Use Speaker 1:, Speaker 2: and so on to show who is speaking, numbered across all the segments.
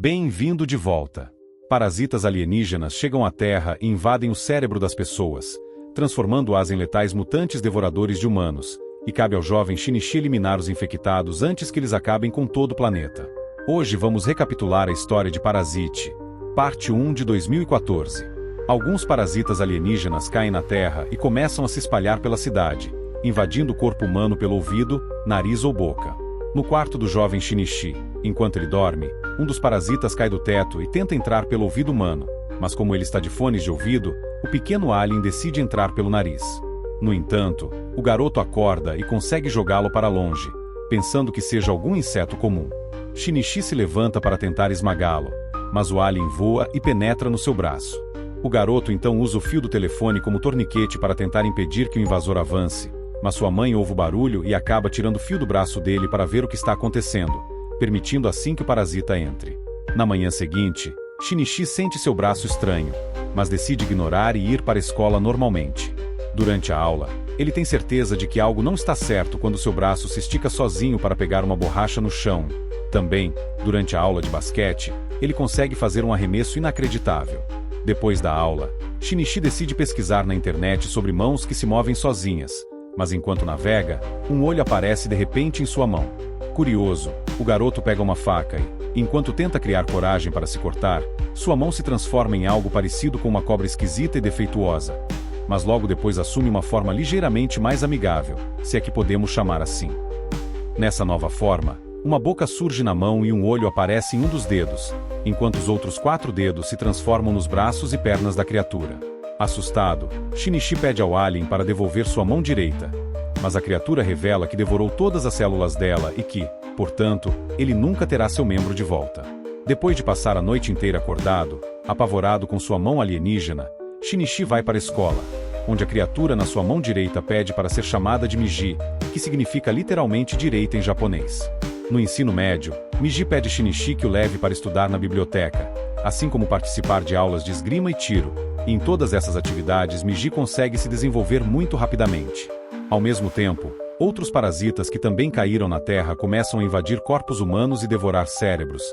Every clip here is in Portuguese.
Speaker 1: Bem-vindo de volta. Parasitas alienígenas chegam à Terra e invadem o cérebro das pessoas, transformando-as em letais mutantes devoradores de humanos, e cabe ao jovem Shinichi eliminar os infectados antes que eles acabem com todo o planeta. Hoje vamos recapitular a história de Parasite, parte 1 de 2014. Alguns parasitas alienígenas caem na Terra e começam a se espalhar pela cidade, invadindo o corpo humano pelo ouvido, nariz ou boca. No quarto do jovem Shinichi, enquanto ele dorme, um dos parasitas cai do teto e tenta entrar pelo ouvido humano, mas como ele está de fones de ouvido, o pequeno alien decide entrar pelo nariz. No entanto, o garoto acorda e consegue jogá-lo para longe, pensando que seja algum inseto comum. Shinichi se levanta para tentar esmagá-lo, mas o alien voa e penetra no seu braço. O garoto então usa o fio do telefone como torniquete para tentar impedir que o invasor avance, mas sua mãe ouve o barulho e acaba tirando o fio do braço dele para ver o que está acontecendo, permitindo assim que o parasita entre. Na manhã seguinte, Shinichi sente seu braço estranho, mas decide ignorar e ir para a escola normalmente. Durante a aula, ele tem certeza de que algo não está certo quando seu braço se estica sozinho para pegar uma borracha no chão. Também, durante a aula de basquete, ele consegue fazer um arremesso inacreditável. Depois da aula, Shinichi decide pesquisar na internet sobre mãos que se movem sozinhas, mas enquanto navega, um olho aparece de repente em sua mão. Curioso, o garoto pega uma faca e, enquanto tenta criar coragem para se cortar, sua mão se transforma em algo parecido com uma cobra esquisita e defeituosa, mas logo depois assume uma forma ligeiramente mais amigável, se é que podemos chamar assim. Nessa nova forma, uma boca surge na mão e um olho aparece em um dos dedos, enquanto os outros 4 dedos se transformam nos braços e pernas da criatura. Assustado, Shinichi pede ao alien para devolver sua mão direita, mas a criatura revela que devorou todas as células dela e que, portanto, ele nunca terá seu membro de volta. Depois de passar a noite inteira acordado, apavorado com sua mão alienígena, Shinichi vai para a escola, onde a criatura na sua mão direita pede para ser chamada de Miji, que significa literalmente direita em japonês. No ensino médio, Miji pede Shinichi que o leve para estudar na biblioteca, assim como participar de aulas de esgrima e tiro, e em todas essas atividades Miji consegue se desenvolver muito rapidamente. Ao mesmo tempo, outros parasitas que também caíram na Terra começam a invadir corpos humanos e devorar cérebros,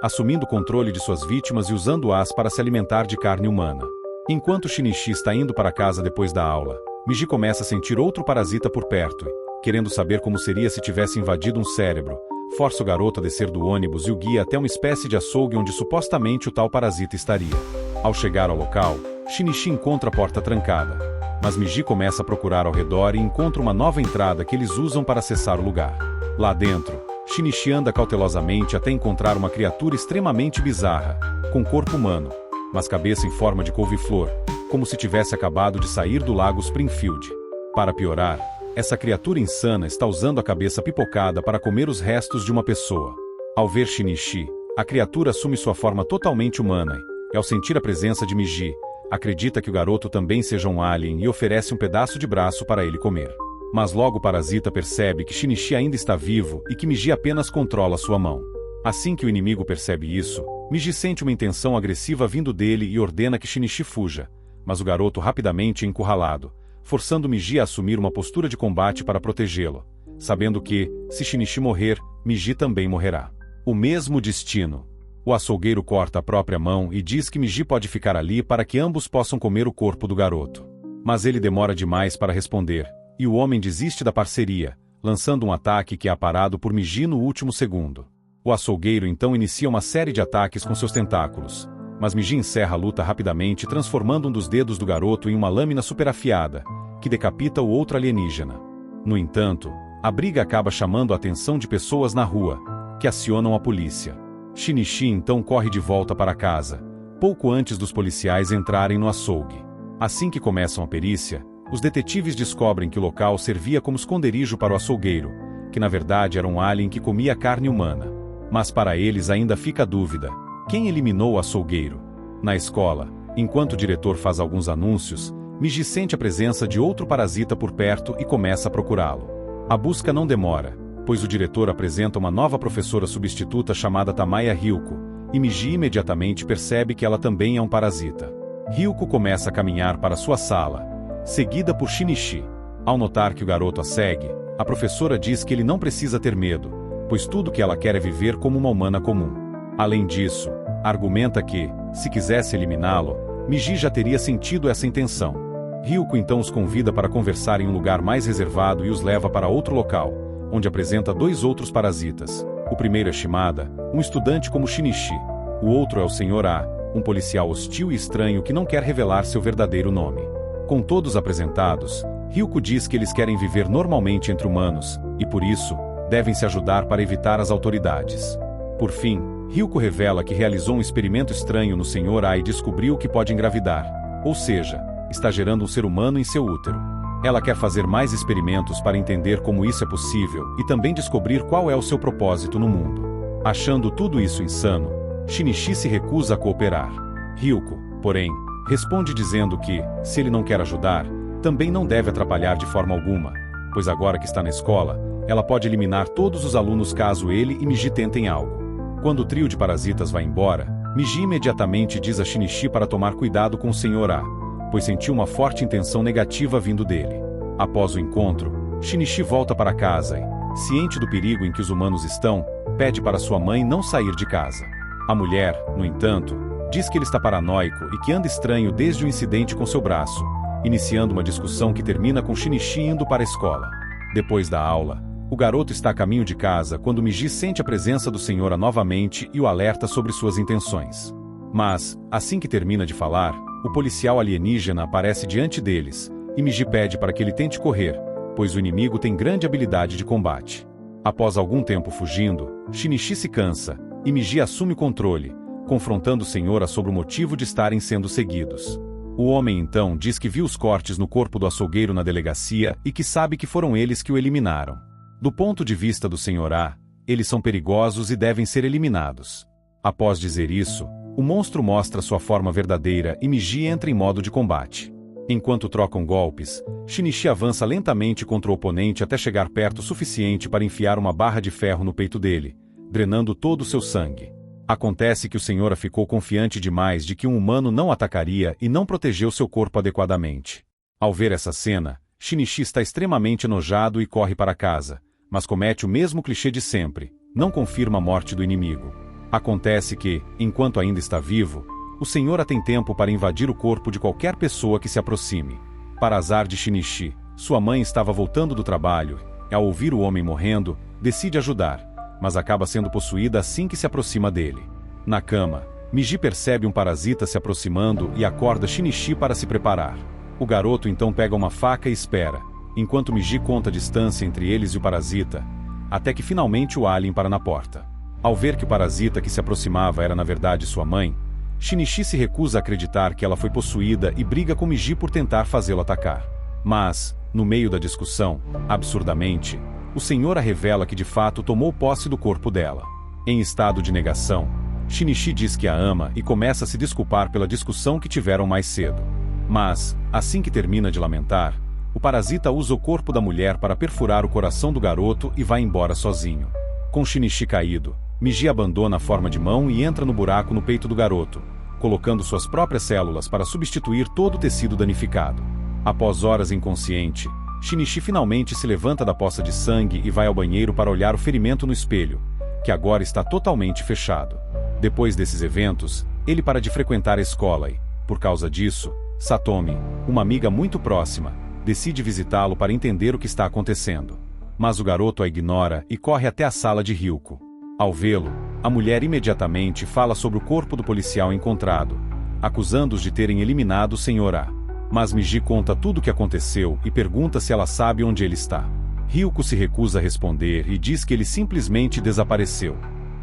Speaker 1: assumindo o controle de suas vítimas e usando-as para se alimentar de carne humana. Enquanto Shinichi está indo para casa depois da aula, Miji começa a sentir outro parasita por perto e, querendo saber como seria se tivesse invadido um cérebro, força o garoto a descer do ônibus e o guia até uma espécie de açougue onde supostamente o tal parasita estaria. Ao chegar ao local, Shinichi encontra a porta trancada, mas Miji começa a procurar ao redor e encontra uma nova entrada que eles usam para acessar o lugar. Lá dentro, Shinichi anda cautelosamente até encontrar uma criatura extremamente bizarra, com corpo humano, mas cabeça em forma de couve-flor, como se tivesse acabado de sair do lago Springfield. Para piorar, essa criatura insana está usando a cabeça pipocada para comer os restos de uma pessoa. Ao ver Shinichi, a criatura assume sua forma totalmente humana e, ao sentir a presença de Miji, acredita que o garoto também seja um alien e oferece um pedaço de braço para ele comer. Mas logo o parasita percebe que Shinichi ainda está vivo e que Miji apenas controla sua mão. Assim que o inimigo percebe isso, Miji sente uma intenção agressiva vindo dele e ordena que Shinichi fuja, mas o garoto rapidamente é encurralado, forçando Miji a assumir uma postura de combate para protegê-lo, sabendo que, se Shinichi morrer, Miji também morrerá. O mesmo destino. O açougueiro corta a própria mão e diz que Miji pode ficar ali para que ambos possam comer o corpo do garoto. Mas ele demora demais para responder, e o homem desiste da parceria, lançando um ataque que é aparado por Miji no último segundo. O açougueiro então inicia uma série de ataques com seus tentáculos, mas Miji encerra a luta rapidamente, transformando um dos dedos do garoto em uma lâmina superafiada, que decapita o outro alienígena. No entanto, a briga acaba chamando a atenção de pessoas na rua, que acionam a polícia. Shinichi então corre de volta para casa, pouco antes dos policiais entrarem no açougue. Assim que começam a perícia, os detetives descobrem que o local servia como esconderijo para o açougueiro, que na verdade era um alien que comia carne humana. Mas para eles ainda fica a dúvida: quem eliminou o açougueiro? Na escola, enquanto o diretor faz alguns anúncios, Miji sente a presença de outro parasita por perto e começa a procurá-lo. A busca não demora, pois o diretor apresenta uma nova professora substituta chamada Tamaya Ryuko, e Miji imediatamente percebe que ela também é um parasita. Ryuko começa a caminhar para sua sala, seguida por Shinichi. Ao notar que o garoto a segue, a professora diz que ele não precisa ter medo, pois tudo que ela quer é viver como uma humana comum. Além disso, Argumenta que, se quisesse eliminá-lo, Miji já teria sentido essa intenção. Ryuko então os convida para conversar em um lugar mais reservado e os leva para outro local, onde apresenta 2 outros parasitas. O primeiro é Shimada, um estudante como Shinichi. O outro é o Sr. A, um policial hostil e estranho que não quer revelar seu verdadeiro nome. Com todos apresentados, Ryuko diz que eles querem viver normalmente entre humanos, e por isso, devem se ajudar para evitar as autoridades. Por fim, Ryuko revela que realizou um experimento estranho no Sr. A e descobriu que pode engravidar, ou seja, está gerando um ser humano em seu útero. Ela quer fazer mais experimentos para entender como isso é possível e também descobrir qual é o seu propósito no mundo. Achando tudo isso insano, Shinichi se recusa a cooperar. Ryuko, porém, responde dizendo que, se ele não quer ajudar, também não deve atrapalhar de forma alguma, pois agora que está na escola, ela pode eliminar todos os alunos caso ele e Miji tentem algo. Quando o trio de parasitas vai embora, Miji imediatamente diz a Shinichi para tomar cuidado com o Sr. A, pois sentiu uma forte intenção negativa vindo dele. Após o encontro, Shinichi volta para casa e, ciente do perigo em que os humanos estão, pede para sua mãe não sair de casa. A mulher, no entanto, diz que ele está paranoico e que anda estranho desde o incidente com seu braço, iniciando uma discussão que termina com Shinichi indo para a escola. Depois da aula, o garoto está a caminho de casa quando Miji sente a presença do Sr. A novamente e o alerta sobre suas intenções. Mas, assim que termina de falar, o policial alienígena aparece diante deles, e Miji pede para que ele tente correr, pois o inimigo tem grande habilidade de combate. Após algum tempo fugindo, Shinichi se cansa, e Miji assume o controle, confrontando o Sr. A sobre o motivo de estarem sendo seguidos. O homem então diz que viu os cortes no corpo do açougueiro na delegacia e que sabe que foram eles que o eliminaram. Do ponto de vista do Sr. A, eles são perigosos e devem ser eliminados. Após dizer isso, o monstro mostra sua forma verdadeira e Miji entra em modo de combate. Enquanto trocam golpes, Shinichi avança lentamente contra o oponente até chegar perto o suficiente para enfiar uma barra de ferro no peito dele, drenando todo o seu sangue. Acontece que o Sr. A ficou confiante demais de que um humano não atacaria e não protegeu seu corpo adequadamente. Ao ver essa cena, Shinichi está extremamente enojado e corre para casa, mas comete o mesmo clichê de sempre, não confirma a morte do inimigo. Acontece que, enquanto ainda está vivo, o Sr. A tem tempo para invadir o corpo de qualquer pessoa que se aproxime. Para azar de Shinichi, sua mãe estava voltando do trabalho, e ao ouvir o homem morrendo, decide ajudar, mas acaba sendo possuída assim que se aproxima dele. Na cama, Miji percebe um parasita se aproximando e acorda Shinichi para se preparar. O garoto então pega uma faca e espera, enquanto Miji conta a distância entre eles e o parasita, até que finalmente o alien para na porta. Ao ver que o parasita que se aproximava era na verdade sua mãe, Shinichi se recusa a acreditar que ela foi possuída e briga com Miji por tentar fazê-lo atacar. Mas, no meio da discussão, absurdamente, o Sr. A revela que de fato tomou posse do corpo dela. Em estado de negação, Shinichi diz que a ama e começa a se desculpar pela discussão que tiveram mais cedo. Mas, assim que termina de lamentar, o parasita usa o corpo da mulher para perfurar o coração do garoto e vai embora sozinho. Com Shinichi caído, Miji abandona a forma de mão e entra no buraco no peito do garoto, colocando suas próprias células para substituir todo o tecido danificado. Após horas inconsciente, Shinichi finalmente se levanta da poça de sangue e vai ao banheiro para olhar o ferimento no espelho, que agora está totalmente fechado. Depois desses eventos, ele para de frequentar a escola e, por causa disso, Satomi, uma amiga muito próxima, decide visitá-lo para entender o que está acontecendo. Mas o garoto a ignora e corre até a sala de Ryuko. Ao vê-lo, a mulher imediatamente fala sobre o corpo do policial encontrado, acusando-os de terem eliminado o Sr. A. Mas Miji conta tudo o que aconteceu e pergunta se ela sabe onde ele está. Ryuko se recusa a responder e diz que ele simplesmente desapareceu.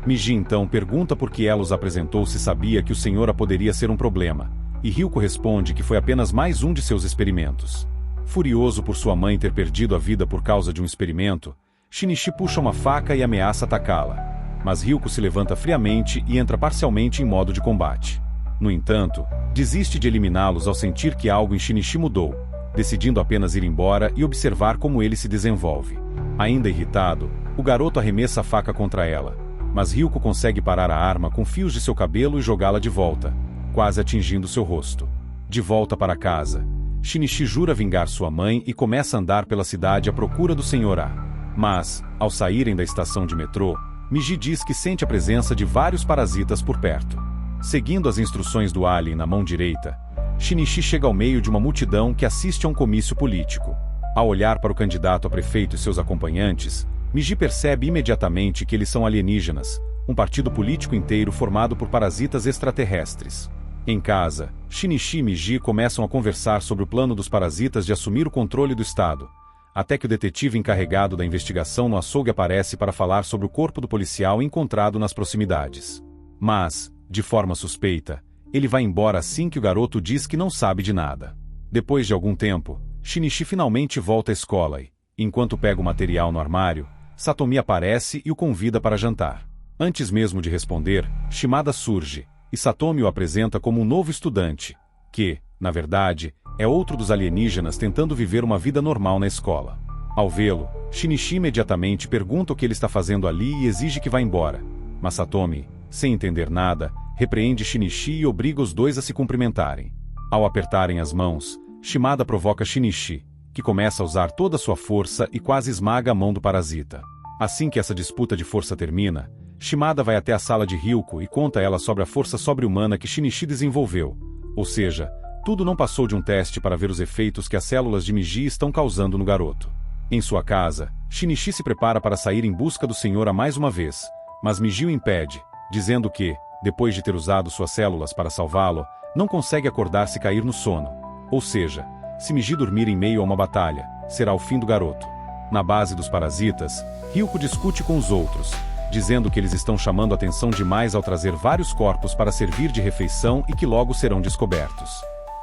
Speaker 1: Miji então pergunta por que ela os apresentou se sabia que o Sr. A poderia ser um problema, e Ryuko responde que foi apenas mais um de seus experimentos. Furioso por sua mãe ter perdido a vida por causa de um experimento, Shinichi puxa uma faca e ameaça atacá-la. Mas Ryuko se levanta friamente e entra parcialmente em modo de combate. No entanto, desiste de eliminá-los ao sentir que algo em Shinichi mudou, decidindo apenas ir embora e observar como ele se desenvolve. Ainda irritado, o garoto arremessa a faca contra ela, mas Ryuko consegue parar a arma com fios de seu cabelo e jogá-la de volta, quase atingindo seu rosto. De volta para casa, Shinichi jura vingar sua mãe e começa a andar pela cidade à procura do Sr. A. Mas, ao saírem da estação de metrô, Miji diz que sente a presença de vários parasitas por perto. Seguindo as instruções do alien na mão direita, Shinichi chega ao meio de uma multidão que assiste a um comício político. Ao olhar para o candidato a prefeito e seus acompanhantes, Miji percebe imediatamente que eles são alienígenas, um partido político inteiro formado por parasitas extraterrestres. Em casa, Shinichi e Miji começam a conversar sobre o plano dos parasitas de assumir o controle do Estado, até que o detetive encarregado da investigação no açougue aparece para falar sobre o corpo do policial encontrado nas proximidades. Mas, de forma suspeita, ele vai embora assim que o garoto diz que não sabe de nada. Depois de algum tempo, Shinichi finalmente volta à escola e, enquanto pega o material no armário, Satomi aparece e o convida para jantar. Antes mesmo de responder, Shimada surge, e Satomi o apresenta como um novo estudante, que, na verdade, é outro dos alienígenas tentando viver uma vida normal na escola. Ao vê-lo, Shinichi imediatamente pergunta o que ele está fazendo ali e exige que vá embora. Mas Satomi, sem entender nada, repreende Shinichi e obriga os dois a se cumprimentarem. Ao apertarem as mãos, Shimada provoca Shinichi, que começa a usar toda a sua força e quase esmaga a mão do parasita. Assim que essa disputa de força termina, Shimada vai até a sala de Ryuko e conta a ela sobre a força sobre-humana que Shinichi desenvolveu. Ou seja, tudo não passou de um teste para ver os efeitos que as células de Miji estão causando no garoto. Em sua casa, Shinichi se prepara para sair em busca do senhor mais uma vez, mas Miji o impede, dizendo que, depois de ter usado suas células para salvá-lo, não consegue acordar se cair no sono. Ou seja, se Miji dormir em meio a uma batalha, será o fim do garoto. Na base dos parasitas, Ryuko discute com os outros, dizendo que eles estão chamando atenção demais ao trazer vários corpos para servir de refeição e que logo serão descobertos.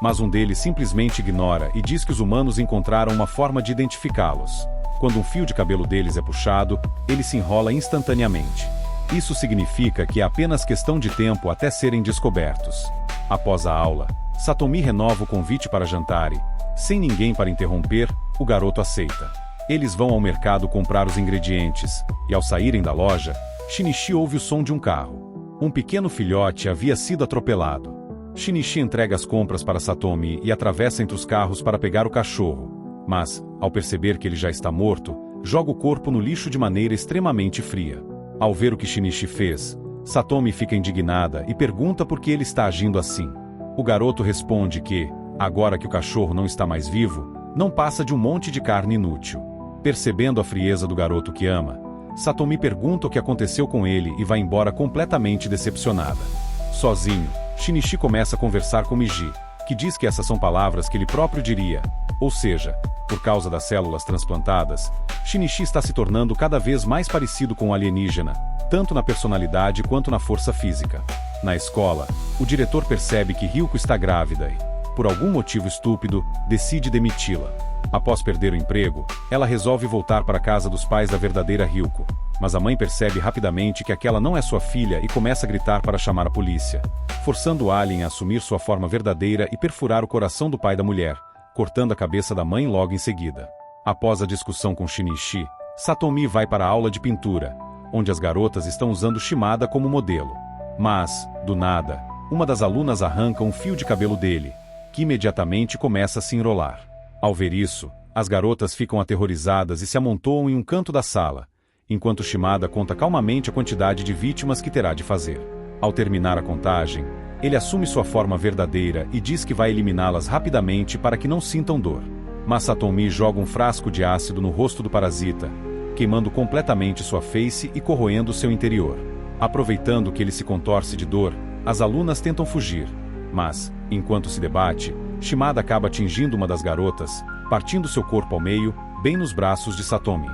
Speaker 1: Mas um deles simplesmente ignora e diz que os humanos encontraram uma forma de identificá-los. Quando um fio de cabelo deles é puxado, ele se enrola instantaneamente. Isso significa que é apenas questão de tempo até serem descobertos. Após a aula, Satomi renova o convite para jantar e, sem ninguém para interromper, o garoto aceita. Eles vão ao mercado comprar os ingredientes, e ao saírem da loja, Shinichi ouve o som de um carro. Um pequeno filhote havia sido atropelado. Shinichi entrega as compras para Satomi e atravessa entre os carros para pegar o cachorro. Mas, ao perceber que ele já está morto, joga o corpo no lixo de maneira extremamente fria. Ao ver o que Shinichi fez, Satomi fica indignada e pergunta por que ele está agindo assim. O garoto responde que, agora que o cachorro não está mais vivo, não passa de um monte de carne inútil. Percebendo a frieza do garoto que ama, Satomi pergunta o que aconteceu com ele e vai embora completamente decepcionada. Sozinho, Shinichi começa a conversar com Miji, que diz que essas são palavras que ele próprio diria. Ou seja, por causa das células transplantadas, Shinichi está se tornando cada vez mais parecido com o alienígena, tanto na personalidade quanto na força física. Na escola, o diretor percebe que Ryuko está grávida e, por algum motivo estúpido, decide demiti-la. Após perder o emprego, ela resolve voltar para a casa dos pais da verdadeira Ryuko, mas a mãe percebe rapidamente que aquela não é sua filha e começa a gritar para chamar a polícia, forçando o alien a assumir sua forma verdadeira e perfurar o coração do pai da mulher, cortando a cabeça da mãe logo em seguida. Após a discussão com Shinichi, Satomi vai para a aula de pintura, onde as garotas estão usando Shimada como modelo. Mas, do nada, uma das alunas arranca um fio de cabelo dele, que imediatamente começa a se enrolar. Ao ver isso, as garotas ficam aterrorizadas e se amontoam em um canto da sala, enquanto Shimada conta calmamente a quantidade de vítimas que terá de fazer. Ao terminar a contagem, ele assume sua forma verdadeira e diz que vai eliminá-las rapidamente para que não sintam dor. Mas Satomi joga um frasco de ácido no rosto do parasita, queimando completamente sua face e corroendo seu interior. Aproveitando que ele se contorce de dor, as alunas tentam fugir. Mas, enquanto se debate, Shimada acaba atingindo uma das garotas, partindo seu corpo ao meio, bem nos braços de Satomi.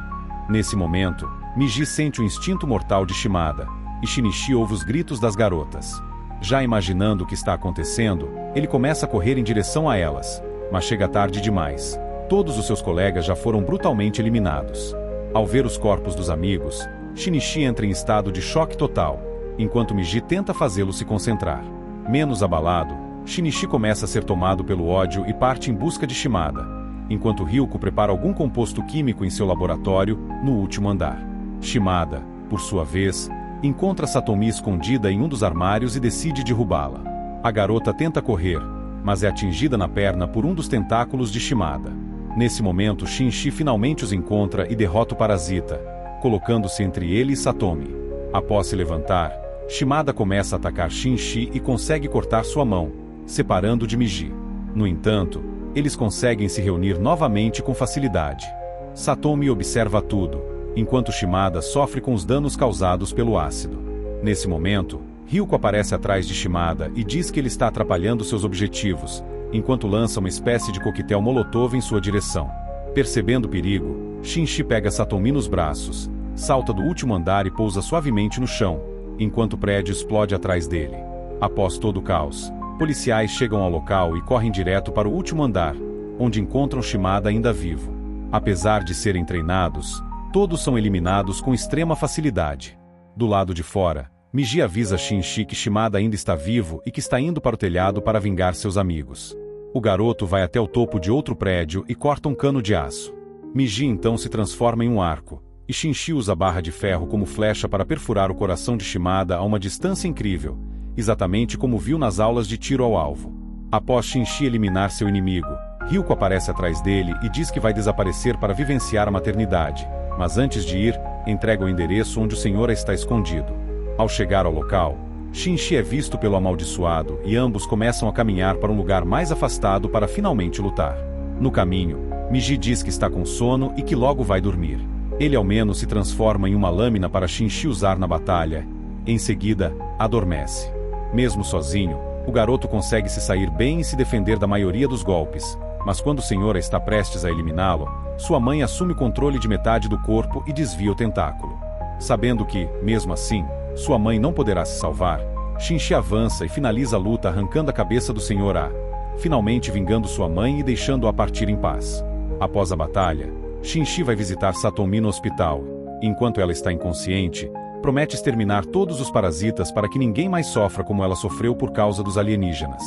Speaker 1: Nesse momento, Miji sente o instinto mortal de Shimada, e Shinichi ouve os gritos das garotas. Já imaginando o que está acontecendo, ele começa a correr em direção a elas, mas chega tarde demais. Todos os seus colegas já foram brutalmente eliminados. Ao ver os corpos dos amigos, Shinichi entra em estado de choque total, enquanto Miji tenta fazê-lo se concentrar. Menos abalado, Shinichi começa a ser tomado pelo ódio e parte em busca de Shimada, enquanto Ryuko prepara algum composto químico em seu laboratório, no último andar. Shimada, por sua vez, encontra Satomi escondida em um dos armários e decide derrubá-la. A garota tenta correr, mas é atingida na perna por um dos tentáculos de Shimada. Nesse momento, Shinichi finalmente os encontra e derrota o parasita, colocando-se entre ele e Satomi. Após se levantar, Shimada começa a atacar Shinji e consegue cortar sua mão, separando de Miji. No entanto, eles conseguem se reunir novamente com facilidade. Satomi observa tudo, enquanto Shimada sofre com os danos causados pelo ácido. Nesse momento, Ryuko aparece atrás de Shimada e diz que ele está atrapalhando seus objetivos, enquanto lança uma espécie de coquetel molotov em sua direção. Percebendo o perigo, Shinji pega Satomi nos braços, salta do último andar e pousa suavemente no chão, enquanto o prédio explode atrás dele. Após todo o caos, policiais chegam ao local e correm direto para o último andar, onde encontram Shimada ainda vivo. Apesar de serem treinados, todos são eliminados com extrema facilidade. Do lado de fora, Miji avisa Shinji que Shimada ainda está vivo e que está indo para o telhado para vingar seus amigos. O garoto vai até o topo de outro prédio e corta um cano de aço. Miji então se transforma em um arco, e Shinji usa a barra de ferro como flecha para perfurar o coração de Shimada a uma distância incrível, exatamente como viu nas aulas de tiro ao alvo. Após Shinji eliminar seu inimigo, Ryuko aparece atrás dele e diz que vai desaparecer para vivenciar a maternidade, mas antes de ir, entrega o endereço onde o Senhora está escondido. Ao chegar ao local, Shinji é visto pelo amaldiçoado e ambos começam a caminhar para um lugar mais afastado para finalmente lutar. No caminho, Miji diz que está com sono e que logo vai dormir. Ele ao menos se transforma em uma lâmina para Shinji usar na batalha. Em seguida, adormece. Mesmo sozinho, o garoto consegue se sair bem e se defender da maioria dos golpes, mas quando o Senhora está prestes a eliminá-lo, sua mãe assume o controle de metade do corpo e desvia o tentáculo. Sabendo que, mesmo assim, sua mãe não poderá se salvar, Shinji avança e finaliza a luta arrancando a cabeça do Sr. A, finalmente vingando sua mãe e deixando-a partir em paz. Após a batalha, Shinji vai visitar Satomi no hospital, e enquanto ela está inconsciente, promete exterminar todos os parasitas para que ninguém mais sofra como ela sofreu por causa dos alienígenas.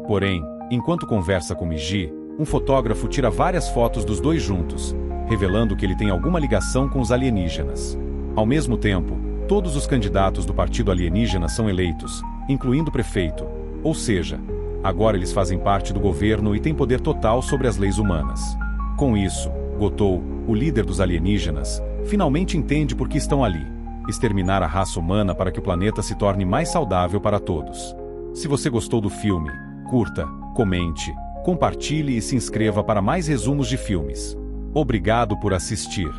Speaker 1: Porém, enquanto conversa com Miji, um fotógrafo tira várias fotos dos dois juntos, revelando que ele tem alguma ligação com os alienígenas. Ao mesmo tempo, todos os candidatos do partido alienígena são eleitos, incluindo o prefeito, ou seja, agora eles fazem parte do governo e têm poder total sobre as leis humanas. Com isso, Gotou, o líder dos alienígenas, finalmente entende por que estão ali: exterminar a raça humana para que o planeta se torne mais saudável para todos. Se você gostou do filme, curta, comente, compartilhe e se inscreva para mais resumos de filmes. Obrigado por assistir.